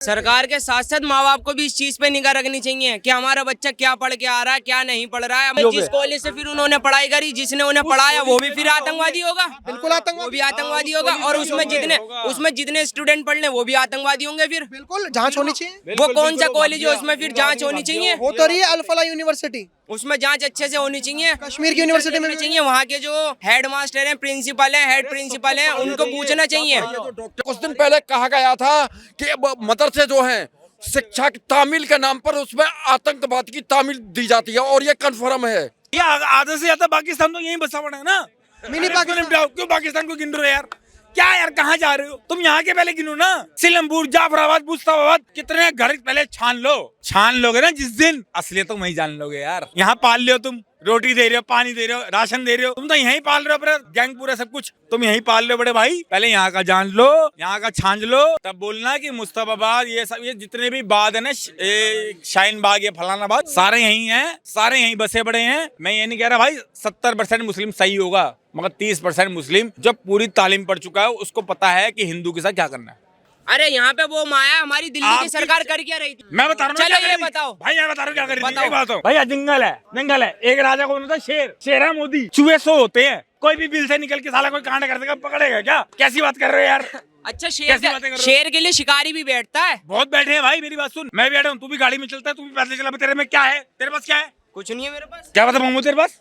सरकार के साथ साथ माँ बाप को भी इस चीज पे निगाह रखनी चाहिए कि हमारा बच्चा क्या पढ़ के आ रहा है, क्या नहीं पढ़ रहा है। जिस कॉलेज से फिर उन्होंने पढ़ाई करी, जिसने उन्हें पढ़ाया वो भी फिर आतंकवादी होगा। बिल्कुल आतंकवादी, वो भी आतंकवादी होगा। और उसमें जितने स्टूडेंट पढ़ ले वो भी आतंकवादी होंगे। फिर बिल्कुल जांच होनी चाहिए। वो कौन सा कॉलेज है उसमें फिर जांच होनी चाहिए। हो तो रही है अल फलाह यूनिवर्सिटी, उसमें जांच अच्छे से होनी चाहिए। कश्मीर की यूनिवर्सिटी में चाहिए। वहाँ के जो हेड मास्टर हैं, प्रिंसिपल हैं, हेड प्रिंसिपल हैं, उनको पूछना चाहिए। कुछ दिन पहले कहा गया था कि मदरसे जो हैं शिक्षा की तामील के नाम पर उसमें आतंकवाद की तामील दी जाती है और ये कन्फर्म है। ये आधे से ज्यादा पाकिस्तान तो यहीं बसा पड़ा है ना। मिनी पाकिस्तान क्यों पाकिस्तान को गिन रहे हो यार? क्या यार, कहाँ जा रहे हो तुम? यहाँ के पहले गिनो ना। सिलमपुर, जाफराबाद, मुस्ताबाद, कितने घर पहले छान लोगे ना जिस दिन, असलियत तो वही जान लोगे यार। यहाँ पाल लियो तुम, रोटी दे रहे हो, पानी दे रहे हो, राशन दे रहे हो, तुम तो यहीं पाल रहे हो। पूरा गैंग, पूरा सब कुछ तुम यहीं पाल रहे हो बड़े भाई। पहले यहाँ का जान लो, यहाँ का छांझ लो, तब बोलना कि मुस्तफाबाद ये सब, ये जितने भी बाग है ना, शाहीन बाग, ये फलाना बाग, सारे यहीं हैं, सारे यहीं बसे बड़े हैं। मैं ये नहीं कह रहा भाई 70% मुस्लिम सही होगा, मगर 30% मुस्लिम जो पूरी तालीम पढ़ चुका है उसको पता है कि हिंदू के साथ क्या करना है। अरे यहाँ पे वो माया हमारी दिल्ली की सरकार कर क्या रही थी? मैं बता रहा हूँ। चलो ये बताओ भाई, मैं बता रहा हूँ क्या कर रही थी। बताओ भैया, जंगल है। एक राजा को होता शेर है मोदी। चूहे 100 होते हैं, कोई भी बिल से निकल के साला कोई कांड कर देगा, पकड़ेगा क्या? कैसी बात कर रहे हो यार? अच्छा, शेर के लिए शिकारी भी बैठता है। बहुत बैठे हैं भाई, मेरी बात सुन। मैं भी बैठा हूँ, तू भी गाड़ी में चलता है, तू भी पैदल चला। तेरे में क्या है? तेरे पास क्या है? कुछ नहीं है मेरे पास। क्या बता मोमो तेरे पास?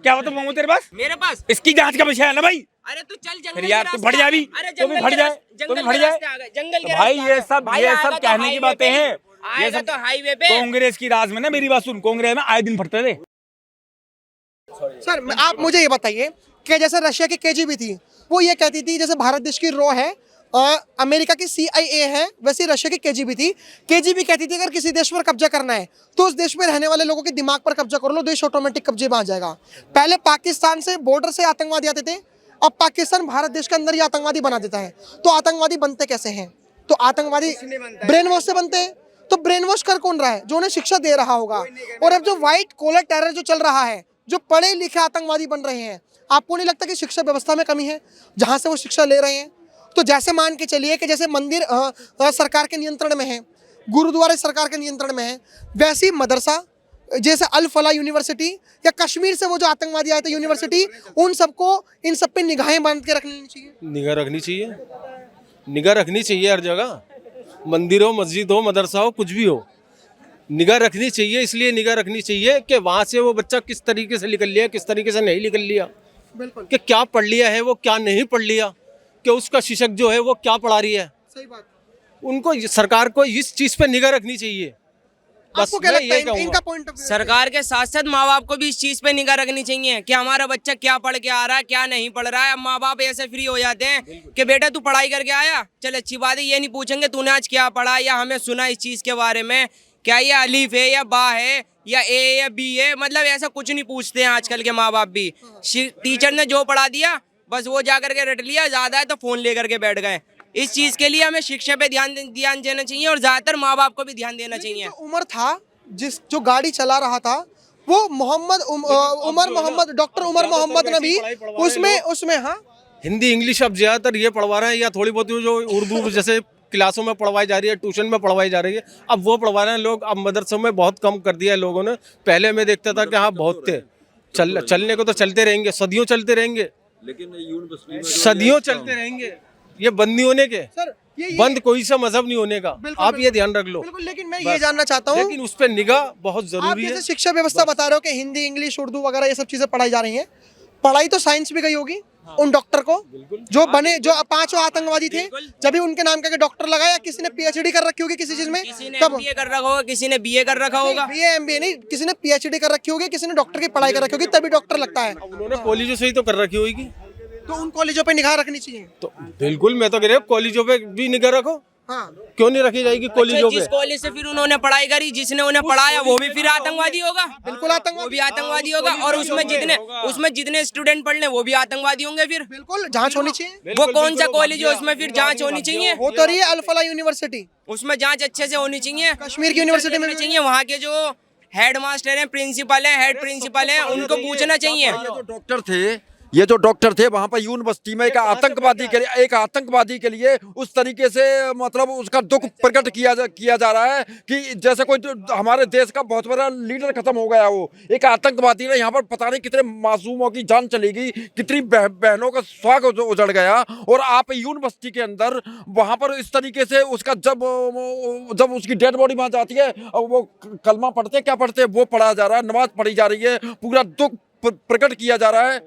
क्या बता मोमो तेरे पास? मेरे पास इसकी जांच का विषय है ना भाई। अरे तू चल जंगल यार, तू भट जा भी, तू भी भट जाए, तू भी भट जाए। जंगल भाई ये सब कहने की बातें हैं। ये सब तो हाईवे पे। कांग्रेस की राज में ना, मेरी बात सुन, कांग्रेस में आए दिन फटते थे। सर आप मुझे ये बताइए कि जैसे रशिया की केजीबी थी, वो ये कहती थी जैसे भारत देश की रॉ है, अमेरिका की CIA है, वैसे रशिया की केजीबी थी। केजीबी कहती थी अगर किसी देश पर कब्जा करना है तो उस देश में रहने वाले लोगों के दिमाग पर कब्जा कर लो, देश ऑटोमेटिक कब्जे में आ जाएगा। पहले पाकिस्तान से बॉर्डर से आतंकवादी आते थे, अब पाकिस्तान भारत देश के अंदर ही आतंकवादी बना देता है। तो आतंकवादी बनते कैसे हैं? तो आतंकवादी ब्रेन वॉश से बनते हैं। तो ब्रेन वॉश कर कौन रहा है? जो उन्हें शिक्षा दे रहा होगा। और अब जो व्हाइट कॉलर टेरर जो चल रहा है, जो पढ़े लिखे आतंकवादी बन रहे हैं, आपको नहीं लगता कि शिक्षा व्यवस्था में कमी है जहां से वो शिक्षा ले रहे हैं? तो जैसे मान के चलिए कि जैसे मंदिर सरकार के नियंत्रण में है, गुरुद्वारे सरकार के नियंत्रण में है, वैसे ही मदरसा, जैसे अल फलाह यूनिवर्सिटी या कश्मीर से वो जो आतंकवादी आए थे यूनिवर्सिटी, उन सबको, इन सब पे निगाहें बांध के रखनी चाहिए। निगाह रखनी चाहिए, निगाह रखनी चाहिए हर जगह। मंदिर हो, मस्जिद हो, मदरसा हो, कुछ भी हो, निगाह रखनी चाहिए। इसलिए निगाह रखनी चाहिए कि वहाँ से वो बच्चा किस तरीके से निकल लिया, किस तरीके से नहीं निकल लिया, बिल्कुल, कि क्या पढ़ लिया है वो, क्या नहीं पढ़ लिया, कि उसका शिक्षक जो है वो क्या पढ़ा रही है। सही बात। उनको, सरकार को इस चीज़ पे निगाह रखनी चाहिए। आपको क्या लगता है इनका पॉइंट ऑफ व्यू? सरकार के साथ साथ माँ बाप को भी इस चीज पे निगाह रखनी चाहिए कि हमारा बच्चा क्या पढ़ के आ रहा है, क्या नहीं पढ़ रहा है। अब माँ बाप ऐसे फ्री हो जाते हैं कि बेटा तू पढ़ाई करके आया, चल अच्छी बात है। ये नहीं पूछेंगे तूने आज क्या पढ़ा या हमें सुना इस चीज के बारे में, क्या ये अलीफ है या बा है या ए या बी है, मतलब ऐसा कुछ नहीं पूछते हैं आजकल के माँ बाप भी। टीचर ने जो पढ़ा दिया बस वो जा करके रट लिया, ज्यादा है तो फोन लेकर के बैठ गए। इस चीज के लिए हमें शिक्षा पे ध्यान देना चाहिए और ज्यादातर माँ बाप को भी ध्यान देना चाहिए। उमर था जो गाड़ी चला रहा था, वो डॉक्टर उमर मोहम्मद नबी, उसमें हाँ, हिंदी इंग्लिश अब ज़्यादातर ये पढ़वा रहे हैं, या थोड़ी बहुत जो उर्दू जैसे क्लासों में पढ़वाई जा रही है, ट्यूशन में पढ़वाई जा रही है, अब वो पढ़वा रहे हैं लोग। अब मदरसों में बहुत कम कर दिया है लोगों ने। पहले मैं देखता था कि हाँ बहुत थे, चलने को तो चलते रहेंगे, सदियों चलते रहेंगे, लेकिन सदियों चलते रहेंगे। ये बंद नहीं होने के, सर ये बंद कोई सा मजहब नहीं होने का, आप ये ध्यान रख लो। बिल्कुल, लेकिन मैं ये जानना चाहता हूँ, लेकिन उस पर निगाह बहुत आप जरूरी है। जैसे शिक्षा व्यवस्था बता रहे हो कि हिंदी इंग्लिश उर्दू वगैरह ये सब चीजें पढ़ाई जा रही हैं, पढ़ाई तो साइंस भी गई होगी। उन डॉक्टर को जो बने, जो 5 आतंकवादी थे, जब भी उनके नाम का डॉक्टर लगाया, किसी ने PhD कर रखी होगी किसी चीज में, किसी ने MBA कर रखा होगा, किसी ने BA कर रखा होगा। BA MBA नहीं, किसी ने PhD कर रखी होगी, किसी ने डॉक्टर की पढ़ाई कर रखी होगी, तभी डॉक्टर लगता है। उन्होंने कॉलेजों से ही तो कर रखी होगी, तो उन कॉलेजों पे निगाह रखनी चाहिए। तो बिल्कुल, मैं तो कह रहा हूँ कॉलेजों पे भी निगाह रखो। हाँ, क्यों नहीं रखी जाएगी कॉलेजों पे? जिस कॉलेज से फिर उन्होंने पढ़ाई करी, जिसने उन्हें पढ़ाया वो भी फिर आतंकवादी होगा। बिल्कुल आतंकवादी, वो भी आतंकवादी होगा। और उसमें जितने स्टूडेंट पढ़ ले वो भी आतंकवादी होंगे। फिर बिल्कुल जांच होनी चाहिए। वो कौन सा कॉलेज है उसमें फिर जांच होनी चाहिए। हो तो रही है अल फलाह यूनिवर्सिटी, उसमें जांच अच्छे से होनी चाहिए। कश्मीर की यूनिवर्सिटी में चाहिए। वहाँ के जो हेड मास्टर हैं, प्रिंसिपल हैं, हेड प्रिंसिपल हैं, उनको पूछना चाहिए। जो डॉक्टर थे ये जो डॉक्टर थे वहां पर यूनिवर्सिटी में एक आतंकवादी के लिए उस तरीके से मतलब उसका दुख प्रकट किया जा रहा है कि जैसे कोई हमारे देश का बहुत बड़ा लीडर खत्म हो गया हो। एक आतंकवादी ने यहाँ पर पता नहीं कितने मासूमों की जान चली गई, कितनी बहनों का स्वाग उजड़ गया, और आप यूनिवर्सिटी के अंदर वहां पर इस तरीके से उसका जब उसकी डेड बॉडी वहां जाती है और वो कलमा पढ़ते क्या पढ़ते वो पढ़ा जा रहा है, नमाज पढ़ी जा रही है, पूरा दुख प्रकट किया जा रहा है।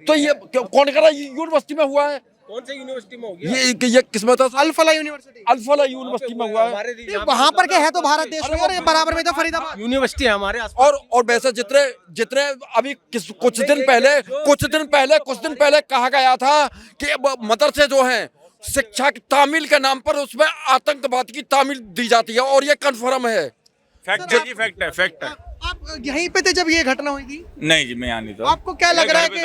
तो ये कौन कर रहा है? यूनिवर्सिटी में हुआ है। कौन सी यूनिवर्सिटी में हो गया? ये किस्मत है। अल-फलाह यूनिवर्सिटी में हुआ है। वहां पर क्या है तो भारत देश में, और ये बराबर में तो फरीदाबाद यूनिवर्सिटी है हमारे आस और वैसे जितने अभी कुछ दिन पहले कहा गया था कि मदरसे जो हैं शिक्षा की तामील के नाम पर उसमें आतंकवाद की तामील दी जाती है, और ये कन्फर्म है। फैक्ट है। आप यहीं पे थे जब ये घटना हुई थी? नहीं जी, मैं यहाँ नहीं था। आपको क्या लग रहा है कि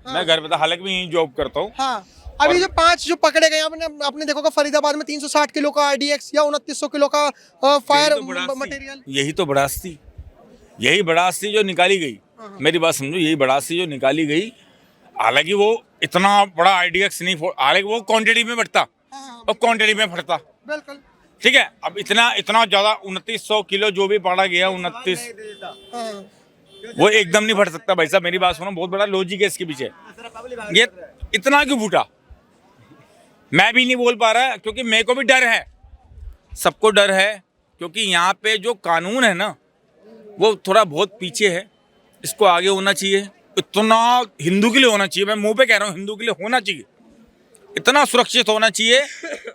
मैं घर पे था, हालांकि मैं यहीं जॉब करता हूँ। हाँ, अभी जो 5 जो पकड़े गए आपने देखोगा फरीदाबाद में 360 किलो का RDX या 2900 किलो का फायर मटेरियल। यही तो बड़ास्ती जो निकाली गई, मेरी बात समझो, यही बड़ास्ती जो निकाली गई। हालांकि वो इतना बड़ा IDX नहीं, हालांकि वो क्वांटिटी में बढ़ता और क्वांटिटी में फटता, बिल्कुल ठीक है। अब इतना ज्यादा 2900 किलो जो भी पड़ा गया, 29 वो एकदम नहीं फट सकता भाई साहब, मेरी बात सुनो, बहुत बड़ा लॉजिक है इसके पीछे। ये इतना क्यों फूटा मैं भी नहीं बोल पा रहा, क्योंकि मेरे को भी डर है, सबको डर है, क्योंकि यहाँ पे जो कानून है ना वो थोड़ा बहुत पीछे है, इसको आगे होना चाहिए। इतना हिंदू के लिए होना चाहिए, मैं मुंह पे कह रहा हूँ, हिंदू के लिए होना चाहिए, इतना सुरक्षित होना चाहिए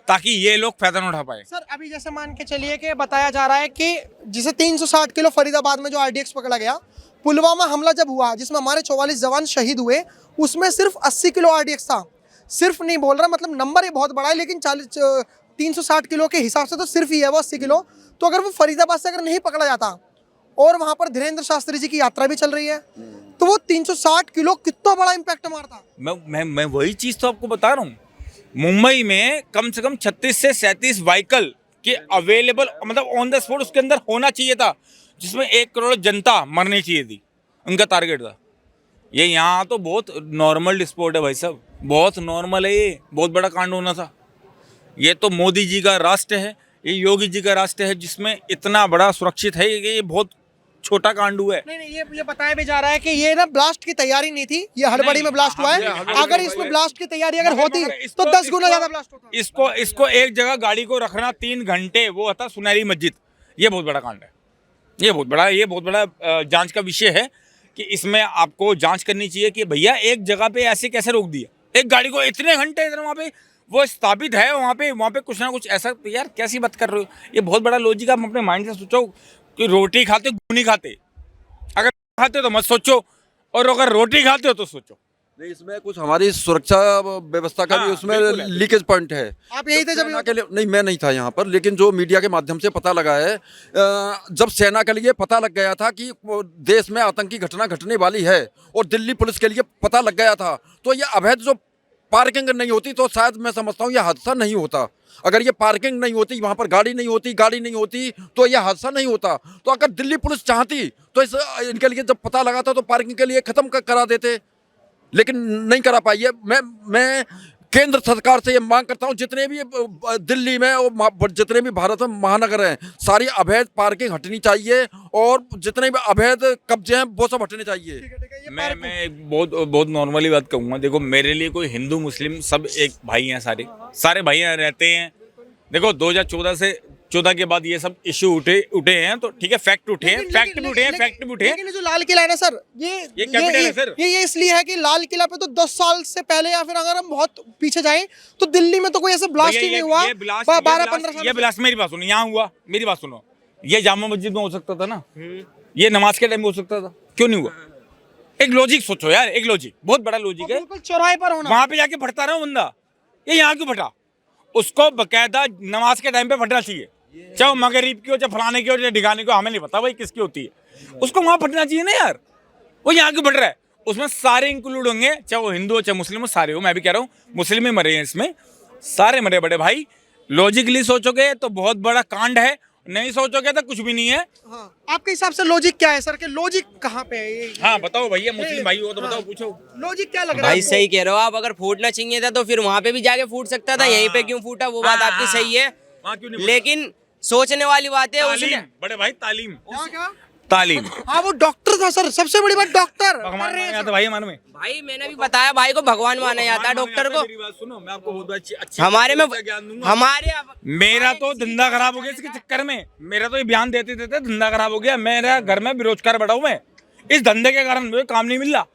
ताकि ये लोग फायदा न उठा पाए। सर अभी जैसे मान के चलिए कि बताया जा रहा है कि जिसे 360 किलो फरीदाबाद में जो RDX पकड़ा गया, पुलवामा हमला जब हुआ जिसमें हमारे 44 जवान शहीद हुए, उसमें सिर्फ 80 किलो RDX था। सिर्फ नहीं बोल रहा, मतलब नंबर ये बहुत बड़ा है, लेकिन 360 किलो के हिसाब से तो सिर्फ ही है वो 80 किलो। तो अगर वो फरीदाबाद से अगर नहीं पकड़ा जाता, और वहाँ पर धीरेन्द्र शास्त्री जी की यात्रा भी चल रही है, तो वो 360 किलो कितना बड़ा इम्पैक्ट मारता। मैं वही चीज तो आपको बता रहा हूँ, मुंबई में कम से कम 36 से 37 व्हीकल के अवेलेबल, मतलब ऑन द स्पॉट उसके अंदर होना चाहिए था, जिसमें 1 करोड़ जनता मरनी चाहिए थी, उनका टारगेट था। ये यहाँ तो बहुत नॉर्मल स्पोर्ट है भाई साहब, बहुत नॉर्मल है, ये बहुत बड़ा कांड होना था। ये तो मोदी जी का राष्ट्र है, ये योगी जी का राष्ट्र है, जिसमें इतना बड़ा सुरक्षित है कि ये बहुत छोटा कांड हुआ है। नहीं, ये बताया भी जा रहा है कि ये ना ब्लास्ट की तैयारी नहीं थी, ये हड़बड़ी में ब्लास्ट हुआ है। अगर इसमें ब्लास्ट की तैयारी अगर होती तो 10 गुना ज्यादा ब्लास्ट होता। इसको एक जगह गाड़ी को रखना 3 घंटे, वो था सुनहरी मस्जिद, ये बहुत बड़ा कांड है, ये बहुत बड़ा जांच का विषय है कि इसमें आपको जांच करनी चाहिए कि भैया एक जगह पे ऐसे कैसे रोक दिया एक गाड़ी को इतने घंटे, वहाँ पे वो स्थापित है, वहाँ पे कुछ ना कुछ ऐसा। यार कैसी बात कर रहे हो, ये बहुत बड़ा लॉजिक। आप अपने माइंड से सोचो कि रोटी खाते घुनी खाते, अगर खाते हो तो मत सोचो, और अगर रोटी खाते हो तो सोचो। नहीं, इसमें कुछ हमारी सुरक्षा व्यवस्था का भी उसमें लीकेज पॉइंट है। आप यही थे जब के लिए? नहीं, मैं नहीं था यहाँ पर, लेकिन जो मीडिया के माध्यम से पता लगा है, जब सेना के लिए पता लग गया था कि देश में आतंकी घटना घटने वाली है, और दिल्ली पुलिस के लिए पता लग गया था, तो ये अवैध जो पार्किंग नहीं होती तो शायद मैं समझता हूँ ये हादसा नहीं होता। अगर ये पार्किंग नहीं होती, वहाँ पर गाड़ी नहीं होती तो ये हादसा नहीं होता। तो अगर दिल्ली पुलिस चाहती तो इनके लिए जब पता लगा था तो पार्किंग के लिए खत्म करा देते, लेकिन नहीं करा पाई है। मैं केंद्र सरकार से ये मांग करता हूँ, जितने भी दिल्ली में और जितने भी भारत में महानगर हैं, सारी अवैध पार्किंग हटनी चाहिए, और जितने भी अवैध कब्जे हैं वो सब हटने चाहिए। मैं एक बहुत नॉर्मली बात कहूँगा, देखो मेरे लिए कोई हिंदू मुस्लिम सब एक भाई हैं, सारे भाई यहाँ रहते हैं। देखो 2014 के बाद ये सब इश्यू उठे हैं, तो ठीक है, फैक्ट भी उठे। लेकिन जो लाल किला है ना सर, ये कैपिटल है सर। ये इसलिए है कि लाल किला पे तो 10 साल से पहले, या फिर अगर हम बहुत पीछे जाएं तो दिल्ली में तो कोई ऐसा ब्लास्ट ही नहीं हुआ 12-15 साल। ये ब्लास्ट, मेरी बात सुनो, यहाँ हुआ, मेरी बात सुनो, ये जामा मस्जिद में हो सकता था ना, ये नमाज के टाइम में हो सकता था, क्यों नहीं हुआ? एक लॉजिक सोचो यार, एक लॉजिक, बहुत बड़ा लॉजिक है। बिल्कुल चौराहे पर होना, वहां पे जाके फटता रहा बंदा, ये यहाँ क्यों फटा? उसको बकायदा नमाज के टाइम पे फटना चाहिए, चाहे मगरिब की हो, चाहे फलाने की हो, चाहे ढिकाने की हो, हमें नहीं पता भाई किसकी होती है, उसको वहां फटना चाहिए ना यार। वो यहाँ क्यों फट रहा है? उसमें सारे इंक्लूड होंगे, चाहे वो हिंदू हो चाहे मुस्लिम हो, सारे हो। मैं भी कह रहा हूँ मुस्लिम ही मरे हैं इसमें, सारे मरे बड़े भाई। लॉजिकली सोचोगे तो बहुत बड़ा कांड है, नहीं सोचोगे तो कुछ भी नहीं है। हाँ, आपके हिसाब से लॉजिक क्या है सर, के लॉजिक कहाँ पे है ये? हाँ बताओ भैया, मुस्लिम भाई हो तो बताओ, पूछो। लॉजिक क्या लग रहा है भाई आपको? सही कह रहे हो आप, अगर फूटना चाहिए था तो फिर वहां पे भी जाके फूट सकता था, यहीं पे क्यों फूटा, वो बात आपकी सही है। वहाँ क्यों नहीं फूटा? लेकिन सोचने वाली बात है उसने। तालीम, बड़े भाई तालीम, क्या क्या? तालीम। हाँ वो डॉक्टर था सर, सबसे बड़ी बात डॉक्टर। भगवान माना जाता भाई हमारे में। भाई मैंने भी बताया, भाई को भगवान माना जाता है, डॉक्टर को। मेरी बात सुनो, मैं आपको बहुत अच्छी हमारे में ज्ञान दूंगा। हमारे मेरा तो धंधा खराब हो गया इसके चक्कर में, मेरा तो ये बयान देते देते धंधा खराब हो गया। मेरा घर में बेरोजगार बैठा हूँ मैं, इस धंधे के कारण मुझे काम नहीं मिल रहा।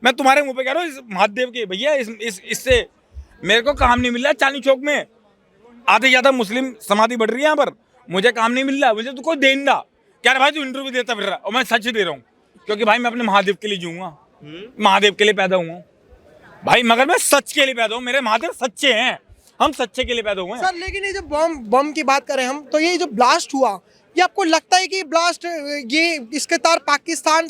मैं तुम्हारे मुंह पे कह रहा हूँ, इस महादेव के भैया इससे मेरे को काम नहीं मिल रहा। चांदनी चौक में आते ज्यादा मुस्लिम समाधि बढ़ रही है, यहाँ पर मुझे काम नहीं मिल रहा, मुझे तो कोई दे नहीं रहा। क्या रे भाई तू इंटरव्यू देता फिर रहा, और मैं सच दे रहा हूँ, क्योंकि भाई मैं अपने महादेव के लिए जीऊंगा, महादेव के लिए पैदा हुआ भाई, मगर मैं सच के लिए पैदा हूँ। मेरे महादेव सच्चे हैं, हम सच्चे के लिए पैदा हुए हैं। सर लेकिन ये जो बम की बात करें हम, तो ये जो ब्लास्ट हुआ, ये आपको लगता है कि ब्लास्ट ये इसके तार पाकिस्तान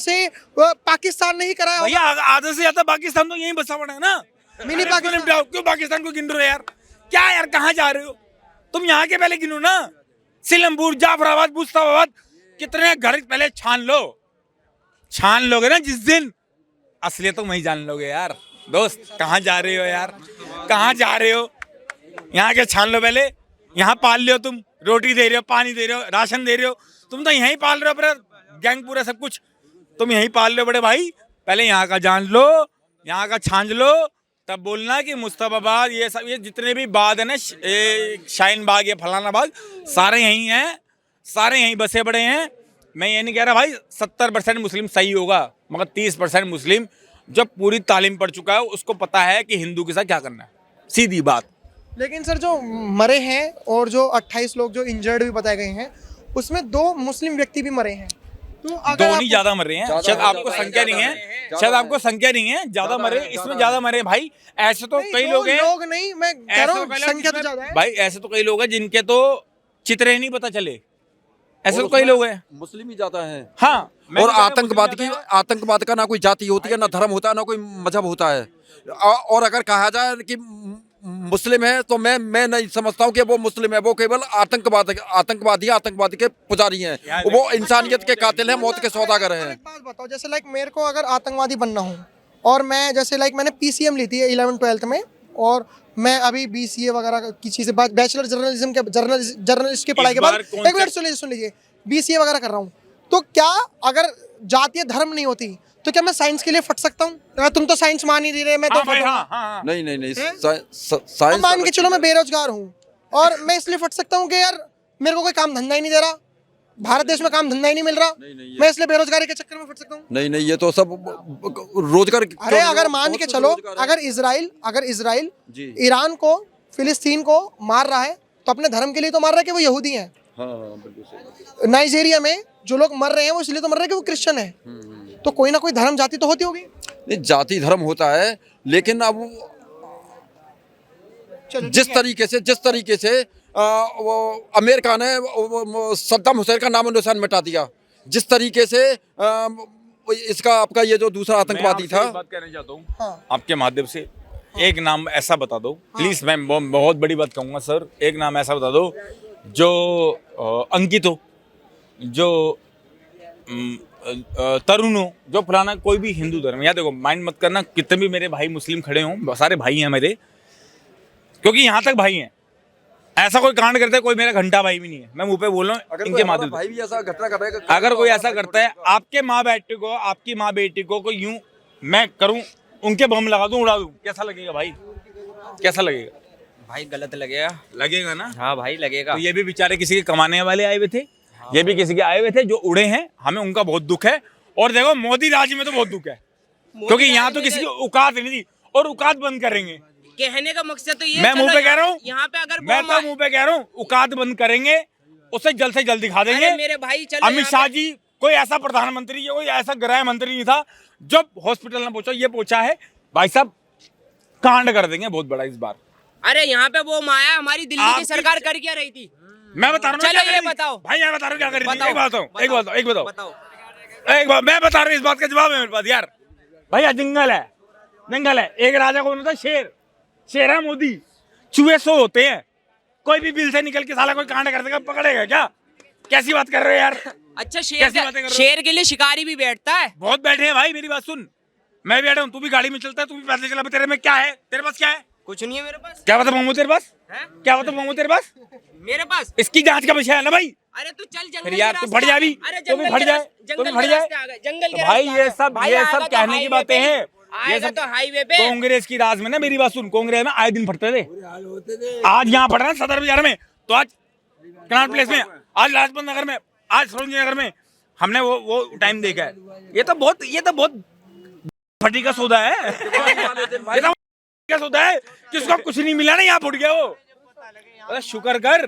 ने ही कराया भैया आधे से ज्यादा पाकिस्तान तो यहीं बसा पड़ा है ना। मिनी अरे पाकिस्तान। इसको क्यों पाकिस्तान को गिन रहे हो यार? क्या यार, कहाँ जा रहे हो तुम? यहाँ के पहले गिनो ना, सिलमपुर, जाफराबाद, मुस्ताफाबाद, कितने घर पहले छान लोगे ना, जिस दिन असलियत तो वही जान लोगे यार। दोस्त कहाँ जा रहे हो यार, कहाँ जा रहे हो? यहाँ के छान लो पहले। यहाँ पाल रहे हो तुम, रोटी दे रहे हो, पानी दे रहे हो, राशन दे रहे हो, तुम तो यहीं पाल रहे हो पूरा गैंग, पूरा सब कुछ तुम यहीं पाल रहे हो बड़े भाई। पहले यहाँ का जान लो, यहाँ का छान लो, तब बोलना कि मुस्तफाबाद ये सब, ये जितने भी बाग है ना, शाहीन बाग, ये फलाना बाग, सारे यहीं हैं, सारे यहीं बसे बड़े हैं। मैं ये नहीं कह रहा भाई 70% मुस्लिम सही होगा, मगर 30% मुस्लिम जो पूरी तालीम पढ़ चुका है, उसको पता है कि हिंदू के साथ क्या करना है, सीधी बात। लेकिन सर जो मरे हैं और जो 28 लोग जो इंजर्ड भी बताए गए हैं, उसमें 2 मुस्लिम व्यक्ति भी मरे हैं। तो अगर दो नहीं आपको- ज्यादा मर रहे हैं, शायद आपको संख्या नहीं है, शायद आपको संख्या नहीं है, ज्यादा मरे, इसमें ज्यादा मरे भाई। ऐसे तो नहीं, कई 2 लोग हैं, लोग नहीं, मैं कह ऐसे रहा तो हूँ कई लोग संख्या तो जिसमें- ज्यादा है। भाई ऐसे तो कई लोग हैं जिनके तो चित्र ही नहीं पता चले, ऐसे तो कई लोग हैं। मुस्लिम ही ज्यादा है। हाँ, मैं और तो कह रहा हूं आतंकवाद मुस्लिम की ज्यादा है। आतंकवाद का ना कोई जाति होती है, ना धर्म होता है, ना कोई मजहब होता है। और अगर कहा जाए कि मुस्लिम है, तो मैं नहीं समझता हूँ कि वो मुस्लिम है, वो केवल आतंकवादी के पुजारी हैं, वो इंसानियत के कातिल हैं, मौत के सौदागर हैं। एक बात बताओ, जैसे लाइक मेरे को अगर आतंकवादी बनना हो, और मैं जैसे लाइक मैंने PCM ली थी 11th-12th में, और मैं अभी BCA वगैरह की चीज़ें, बैचलर जर्नलिस्ट की पढ़ाई के बाद, बार कौन एक मिनट सुन लीजिए, BCA वगैरह कर रहा हूँ, तो क्या अगर जातीय धर्म नहीं होती तो क्या मैं साइंस के लिए फट सकता हूँ? तुम तो साइंस मान ही नहीं रहे, मैं तो हाँ भाई, फटूंगा। हाँ, हाँ, हाँ। नहीं हैं? अब साइंस मान के चलो मैं बेरोजगार हूँ, और मैं इसलिए फट सकता हूँ कि यार मेरे को कोई काम धंधा ही नहीं दे रहा, भारत देश में काम धंधा ही नहीं मिल रहा, मैं इसलिए बेरोजगारी के चक्कर में फट सकता हूँ। नहीं, ये तो सब रोजगार। अरे अगर मान के चलो, अगर इजराइल जी। ईरान को, फिलिस्तीन को मार रहा है, तो अपने धर्म के लिए तो मार रहा है कि वो यहूदी हैं। नाइजीरिया में जो लोग मर रहे हैं वो इसलिए तो मर रहे हैं कि वो क्रिश्चियन है। तो कोई ना कोई धर्म जाति तो होती होगी। नहीं, जाति धर्म होता है, लेकिन अब चलो जिस तरीके से वो अमेरिका ने सद्दाम हुसैन का नामो निशान मिटा दिया, जिस तरीके से इसका आपका ये जो दूसरा आतंकवादी मैं आपसे था। एक बात कहना चाहता हूँ, हाँ। आपके माध्यम से एक नाम ऐसा बता दो प्लीज, मैं बहुत बड़ी बात कहूँगा सर, एक नाम ऐसा बता दो जो अंकित हो, जो तरुण हो, जो पुराना कोई भी हिंदू धर्म, या देखो माइंड मत करना कितने भी मेरे भाई मुस्लिम खड़े हों, सारे भाई हैं मेरे, क्योंकि यहाँ तक भाई हैं। ऐसा कोई कांड करता है, कोई मेरा घंटा भाई भी नहीं है, मैं मुंह पे बोल रहा हूँ इनके माध्यम से। भाई भी ऐसा घटना कर रहा है, अगर कोई ऐसा करता है, आपके माँ बेटे को, आपकी माँ बेटी को कोई यूं मैं करूं, उनके बम लगा दूं, उड़ा दूं, कैसा लगेगा भाई? कैसा लगेगा? भाई गलत लगेगा। लगेगा ना। हाँ भाई लगेगा। तो ये भी बेचारे किसी के कमाने वाले आए हुए थे, ये भी किसी के आए हुए थे जो उड़े हैं, हमें उनका बहुत दुख है। और देखो मोदी राज में तो बहुत दुख है, क्योंकि यहाँ तो किसी की औकात नहीं थी, और औकात बंद करेंगे। कहने का मकसद तो ये, मैं मुंह पे कह रहा हूँ, यहाँ पे अगर मैं तो मुंह पे कह रहा हूँ, औकात बंद करेंगे, उससे जल्द से जल्द दिखा देंगे। मेरे भाई चलो, अमित शाह जी कोई ऐसा प्रधानमंत्री या कोई ऐसा गृह मंत्री नहीं था जब हॉस्पिटल में पहुंचा, ये पहुंचा है भाई साहब, कांड कर देंगे बहुत बड़ा इस बार। अरे यहाँ पे वो माया हमारी दिल्ली की आपकी- सरकार कर क्या रही थी? मैं बता रहा हूँ चलो क्या ये कर रही थी? बताओ। भाई मैं बता रहा हूँ क्या कर रही थी। बताओ, एक बात बताओ, एक बात बताओ, बताओ। एक बात मैं बता रहा हूँ, इस बात का जवाब है मेरे पास यार। भैया जंगल है, जंगल है, एक राजा को होता शेर, शेर है मोदी, चूहे 100 होते हैं, कोई भी बिल से निकल के साला कोई कांड कर देगा, पकड़ेगा क्या? कैसी बात कर रहे हो यार? अच्छा कैसी बातें कर रहे हो? शेर के लिए शिकारी भी बैठता है। बहुत बैठे हैं भाई, मेरी बात सुन। मैं बैठा हूँ, तू भी गाड़ी में चलता है, तू भी पैदल चला, तेरे में क्या है? तेरे पास क्या है? कुछ नहीं है मेरे पास। क्या बता मोमो तेरे पास? हैं? क्या बता मोमो तेरे पास? मेरे पास इसकी जांच का विषय है ना भाई। अरे तू चल जंगल फिर के यार तू रास्ते फट जा आ भी, गए। अरे तू भी जंगल फट के जाए, रास्ते- तू भी जंगल फट के जाए। रास्ते आ गए, जंगल के भाई रास्ते आ ये गए। सब भाई ये आएगा सब तो कहने की हाईवे बातें पे, हैं। ये आएगा सब तो हाईवे पे। कांग्रेस की राज में ना, मेरी बात सुन, कांग्रेस में आए दिन फटते थे। आज यहाँ फट रहा है सदर बाजार में, तो आज कनाट प्लेस में, आज लाजपत नगर में, आज सरोजनी नगर में हमने वो टाइम देखा है। ये तो बहुत फटी का सौदा है। ये तो का सौदा है, किसको कुछ नहीं मिला ना, यहाँ फुट गया वो। अरे शुक्र कर।